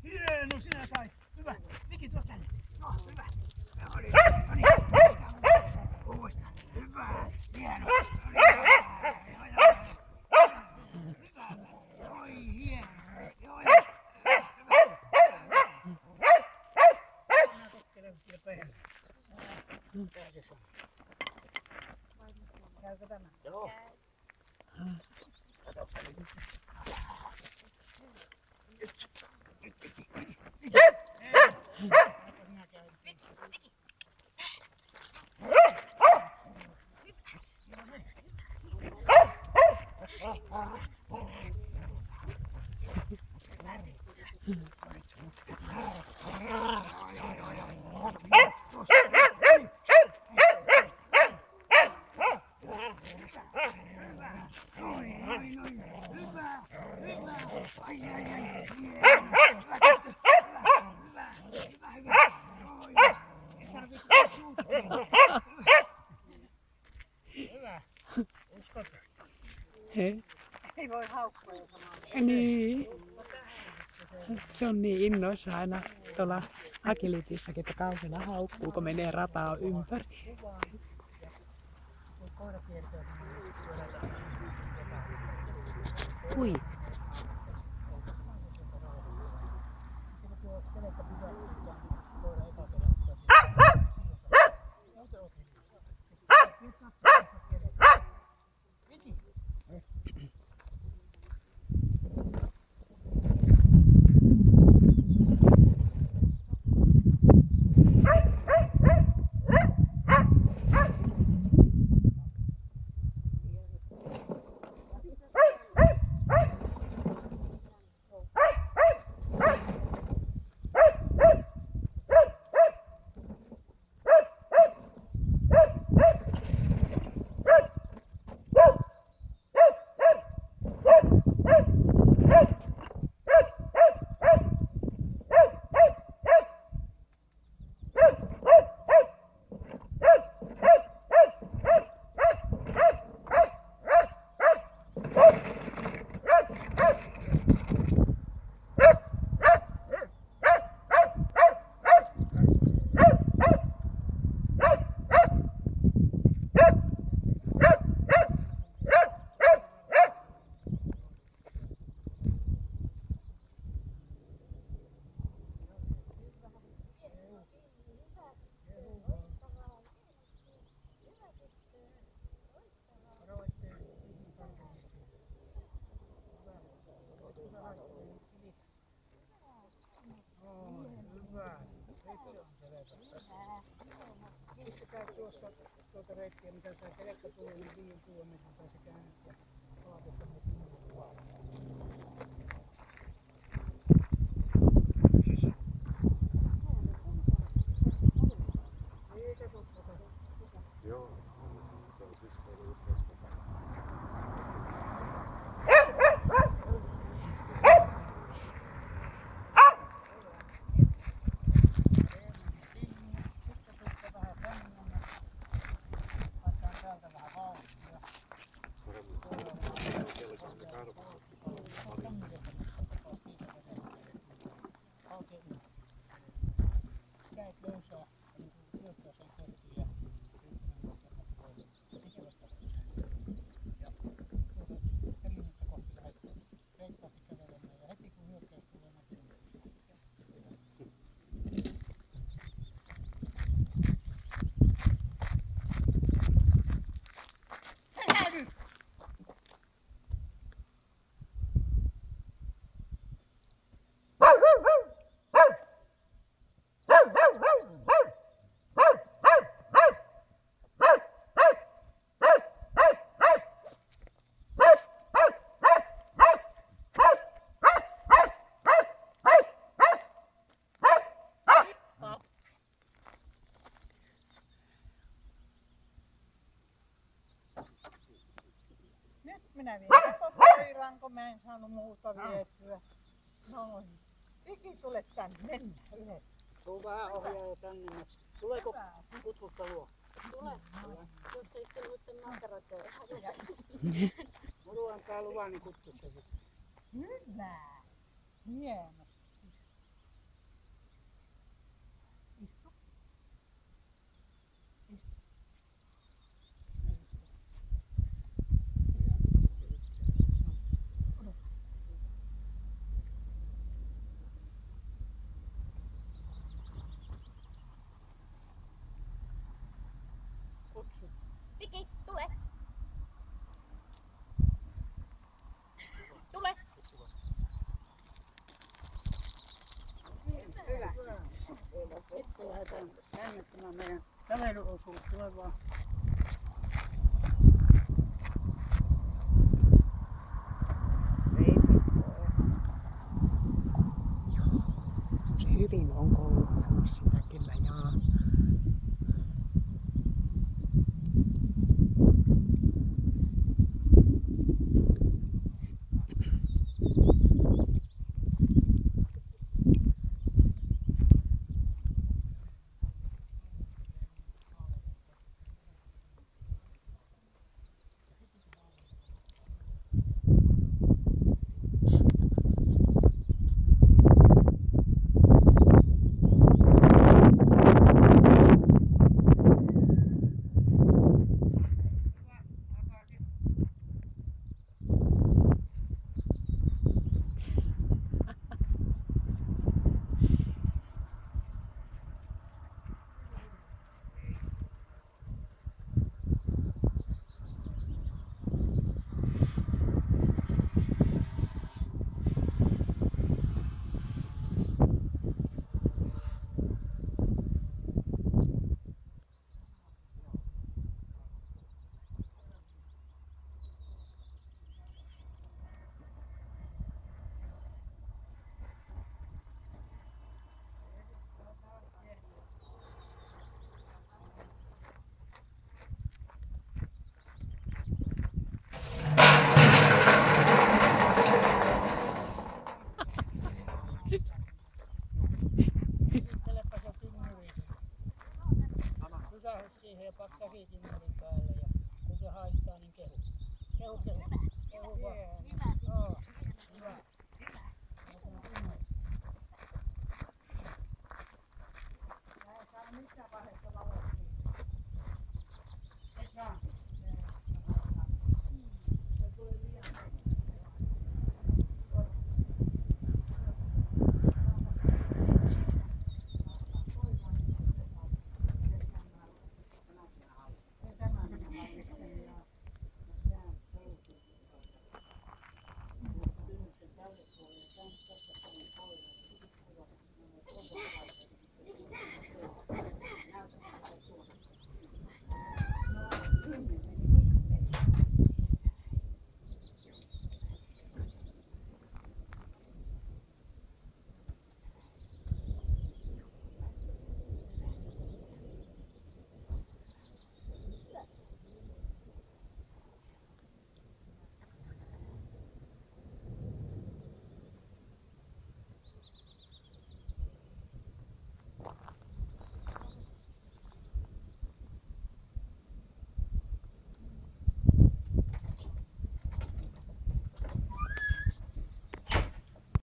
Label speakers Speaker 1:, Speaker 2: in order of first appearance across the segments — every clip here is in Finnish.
Speaker 1: Hieno, sinä sait. Hyvä. Viki tuosta tänne. No, hyvä. No niin. Uudestaan. Hyvä. Hieno. Hyvä. Oi, hieno. Joo, joo. Mä kokkelen vielä päälle. Käykö tämä? Joo. Ei voi haukkua jo samaa.
Speaker 2: Niin. Se on niin innoissa aina tuolla agilitissakin, että kaukana haukkuu, kun menee rataa ympäri. Ui.
Speaker 1: Käy tuolta reittiä, mitä tää kelekka tulee, niin 5 kilometrin päässä käännät ja palautetta muuta.
Speaker 3: Joo, se on siskoilla yhteispä. Paremmin. Siellä on se karva.
Speaker 1: Minä vien kato koiran, kun mä en saanut muuta vietyä. Noin. Viki, tule tänne, mennään yhdessä.
Speaker 4: Tuu vähän ohjaa jo tänne. Tuleeko kutsusta luo?
Speaker 5: Tule. Jos ei sitten muiden makaroita häviä.
Speaker 4: Mulla antaa luvan, niin kutsussa sitten.
Speaker 1: Hyvä. Hieno. Istu. Istu.
Speaker 4: Kutsu.
Speaker 5: Viki, tule. Tule.
Speaker 4: Hyvä. Sitten lähdetään jännittämään meidän kävelyosuus. Tule vaan.
Speaker 2: Se hyvin on kouluttanut sitä kyllä, jaa.
Speaker 4: Kuuntelepa se tynnyri. Pysähy siihen ja pakka käsi tynnyrin päälle ja kun se haistaa niin kehu. Kehu, kehu. Kehu vaan. Joo, hyvä.
Speaker 1: Ei saa missään vaiheessa valottua.
Speaker 4: Et saa.
Speaker 1: Se tuli liian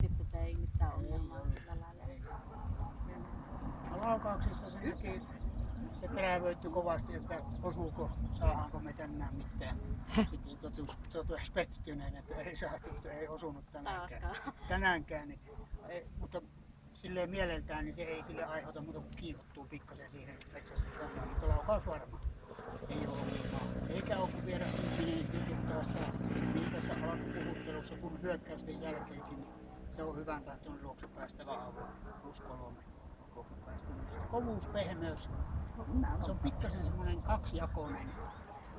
Speaker 5: Että ei mitään ongelmaa sillä lailla.
Speaker 4: Laukauksissa se näki, se terävöittyi kovasti, että osuuko, saadaanko me tänään mitään. Sitten totesi pettyneen, että ei saatu, että ei osunut tänäänkään. Niin, mutta silleen mieleltään niin se ei sille aiheuta muuta kuin kiihottuu pikkasen siihen metsästyshommaan, mutta laukaus varma. Ei ole ongelmaa. Eikä ole kun vieras ihminen tyydyttää sitä niin tässä alkupuhuttelussa kuin hyökkäysten jälkeenkin. Niin se on hyvän tahtoinen luokse päästävä avu. +3. Kovuus, pehmeys. Se on pikkasen semmoinen kaksijakoinen.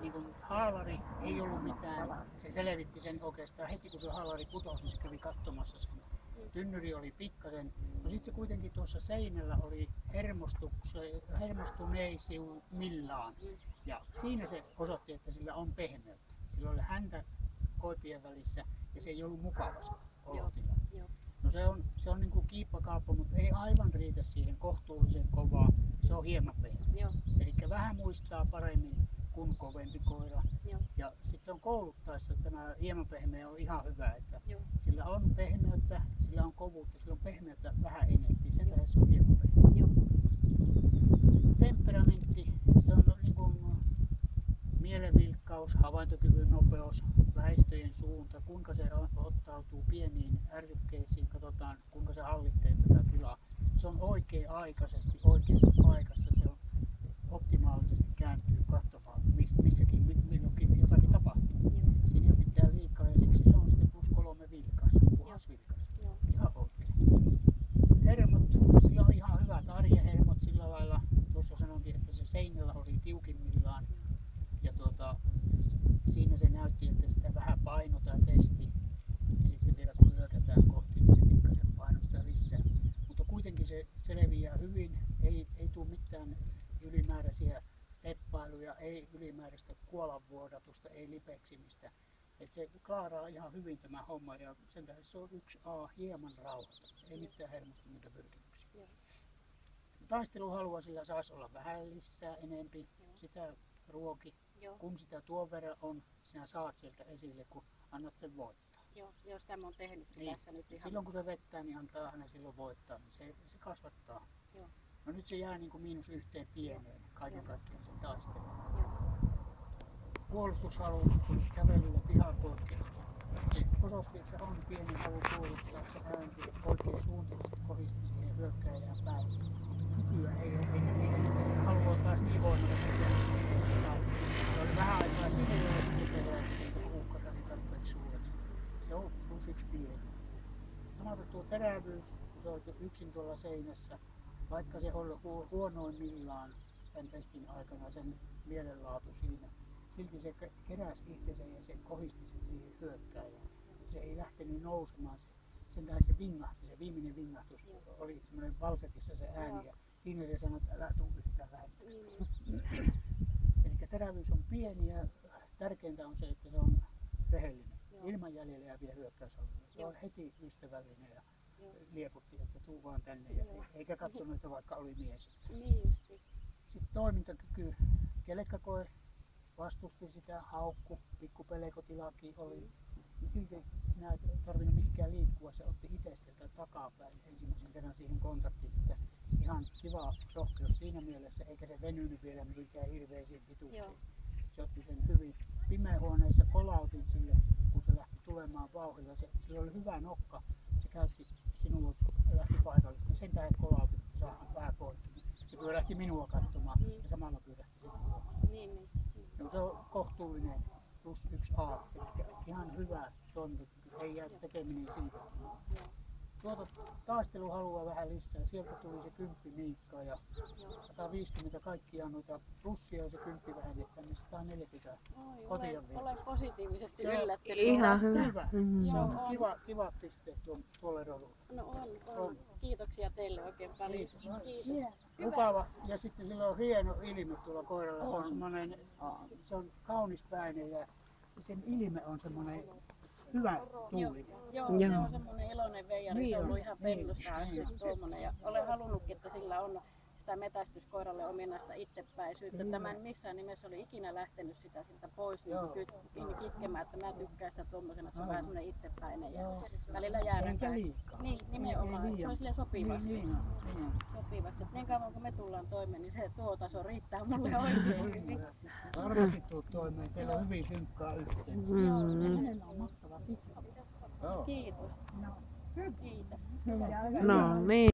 Speaker 4: Niin kuin haalari ei ollut mitään. Se selvitti sen oikeastaan heti kun se haalari putosi, niin se kävi katsomassa sen. Tynnyri oli pikkasen. No sit se kuitenkin tuossa seinällä oli hermostuneisimmillaan. Ja siinä se osoitti, että sillä on pehmeyttä. Sillä oli häntä koipien välissä ja se ei ollut mukava se
Speaker 5: Joo,
Speaker 4: olotila.
Speaker 5: joo.
Speaker 4: No se on niin kuin kiippakalppa, mutta ei aivan riitä siihen kohtuullisen kovaa. Se on hieman pehmeä.
Speaker 5: Joo,
Speaker 4: Eli vähän muistaa paremmin kuin kovempi koira.
Speaker 5: joo,
Speaker 4: Ja sitten se on kouluttaessa tämä hieman pehmeä on ihan hyvä, että
Speaker 5: joo,
Speaker 4: sillä on pehmeyttä, sillä on kovuutta, sillä on pehmeyttä vähän enemmän. Sen tähden se on hieman pehmeä.
Speaker 5: joo,
Speaker 4: Temperamentti, se on niin kuin mielenvilkkaus, havaintokyvyn nopeus, väistöjen suunta, kuinka se ottautuu pieniin ärsykkeisiin, katsotaan kuinka se hallitsee tätä tilaa. Se on oikea-aikaisesti oikeassa paikassa, se on optimaalisesti kääntyy katsomaan missäkin milloinkin jotakin tapahtuu.
Speaker 5: joo,
Speaker 4: Siinä ei ole mitään liikaa ja siksi se on sitten +3 vilkas, puhas vilkas.
Speaker 5: joo,
Speaker 4: Ihan oikein. Hermot, sillä on ihan hyvät arjehermot sillä lailla. Tuossa sanoinkin, että se seinällä oli tiukimmillaan. Ja siinä se näytti, että sitä vähän painotaan testi. Ja sitten vielä kun hyökätään kohti, niin se pikkasen painostaa lisää. Mutta kuitenkin se selviää hyvin. Ei tule mitään ylimääräisiä teppailuja, ei ylimääräistä kuolanvuodatusta, ei lipeksimistä. Et se klaaraa ihan hyvin tämä homma ja sen tähden se on 1A hieman rauhaton. Ei mitään hermostuneita pyrkimyksiä.
Speaker 5: joo,
Speaker 4: Taisteluhalua sillä saisi olla vähän lisää enempi.
Speaker 5: Joo.
Speaker 4: Sitä ruoki.
Speaker 5: joo,
Speaker 4: Kun sitä tuon verran on, sinä saat sieltä esille, kun annat sen voittaa.
Speaker 5: joo, joo, sitä mä oon tehnyt
Speaker 4: Niin.
Speaker 5: tässä nyt ihan.
Speaker 4: Silloin kun se vettää, niin antaa hänen silloin voittaa, niin se kasvattaa.
Speaker 5: Joo.
Speaker 4: No nyt se jää niin kuin -1 pieneen kaiken kaikkiaan sen taistelun.
Speaker 5: Joo,
Speaker 4: Puolustushalu kävelyllä pihapoikkeus. Se osoitti, että on pieni halu puolustaa, se äänti oikein suuntaisesti kohisti siihen hyökkääjään päin. Nykyään ei ole enää niitä sitten haluaa taas niin voimakas, että se oli vähän aikaa sisällä ja sitten se peräti siitä kuukkata niin tarpeeksi suureksi. Se on +1 pieni. Samaten tuo terävyys, kun se on yksin tuolla seinässä, vaikka se on huonoimmillaan tämän testin aikana sen mielenlaatu siinä, silti se keräsi itsensä ja se kohisti sen siihen hyökkääjään. Se ei lähtenyt nousemaan, sen tähden se vingahti, se viimeinen vingahtus oli semmoinen valsetissa se ääni ja siinä se sanoi, että älä tuu yhtään lähemmäksi.
Speaker 5: niin,
Speaker 4: Eli terävyys on pieni ja tärkeintä on se, että se on rehellinen.
Speaker 5: Joo.
Speaker 4: Ilman jäljellä jääviä hyökkäysalueita. Se
Speaker 5: Joo.
Speaker 4: on heti ystävällinen ja
Speaker 5: Joo.
Speaker 4: lieputti, että tuu vaan tänne ja
Speaker 5: Joo.
Speaker 4: eikä katsonut, että vaikka oli mies.
Speaker 5: niin justi.
Speaker 4: Sitten toimintakyky, kelekkakoe vastusti sitä, haukku, pikkupelekotilakin oli. Niin silti sinä et tarvinnut mihinkään liikkua, se otti itse sieltä takapäin ensimmäisen kerran siihen kontaktiin, että ihan kiva rohkeus siinä mielessä, eikä se venynyt vielä mihinkään hirveisiin pituuksiin.
Speaker 5: Joo.
Speaker 4: Se otti sen hyvin. Pimeähuoneessa kolautin sille, kun se lähti tulemaan vauhdilla, sillä oli hyvä nokka, se käytti sinua, lähti paikallista, sen tähden kolautin, että saadaan vähän pois. Se pyörähti minua katsomaan ja samalla pyörähti sinua.
Speaker 5: Niin.
Speaker 4: No, se on kohtuullinen +1A, eli ihan hyvä toimintakyky, ei jää tekeminen siitä. Tuota taisteluhalua vähän lisää, sieltä tuli se 10 Miikka ja 150 kaikkiaan noita plussia ja se 10 vähennettä, niin 140 kotiin vielä.
Speaker 5: Olen positiivisesti
Speaker 4: Se on
Speaker 5: yllättynyt.
Speaker 2: Ihan
Speaker 5: tästä.
Speaker 2: hyvä. Mm.
Speaker 4: Se on
Speaker 5: Joo,
Speaker 4: kiva pisteet tuolle rodulle.
Speaker 5: No on.
Speaker 4: On.
Speaker 5: Kiitoksia teille oikein paljon.
Speaker 4: Kiitos. Mukava ja sitten sillä on hieno ilme tuolla koiralla. Se on semmoinen, se on kaunispäinen ja sen ilme on semmoinen hyvä tuuli.
Speaker 5: Joo, se
Speaker 2: Joo.
Speaker 5: on semmoinen iloinen veijari,
Speaker 4: Niin
Speaker 5: se on
Speaker 4: on,
Speaker 5: ollut ihan
Speaker 4: niin,
Speaker 5: pennusta asti
Speaker 4: niin.
Speaker 5: tuommoinen. Ja olen halunnutkin, että sillä on sitä metästyskoiralle ominaista itsepäisyyttä.
Speaker 4: Kyllä.
Speaker 5: Tämä en missään nimessä oli ikinä lähtenyt sitä siltä pois niin
Speaker 4: Joo.
Speaker 5: kitkemään, että mä tykkään sitä tuommoisena, että se on
Speaker 4: Aivan.
Speaker 5: vähän semmoinen itsepäinen ja
Speaker 4: Joo.
Speaker 5: välillä
Speaker 4: Eikä
Speaker 5: jäädään.
Speaker 4: liikaa.
Speaker 5: Niin, nimenomaan,
Speaker 4: Ei
Speaker 5: että se on
Speaker 4: liian.
Speaker 5: silleen sopivasti.
Speaker 4: Niin on.
Speaker 5: Sopivasti. Et niin kauan kun me tullaan toimeen, niin se tuo taso riittää mulle oikein hyvin.
Speaker 4: Varmasti tuut toimeen, teillä on hyvin synkkaa yhteen.
Speaker 2: Mm.
Speaker 4: Hänellä on mahtava pitkä. Joo.
Speaker 5: Kiitos. Kiitos.
Speaker 2: No niin.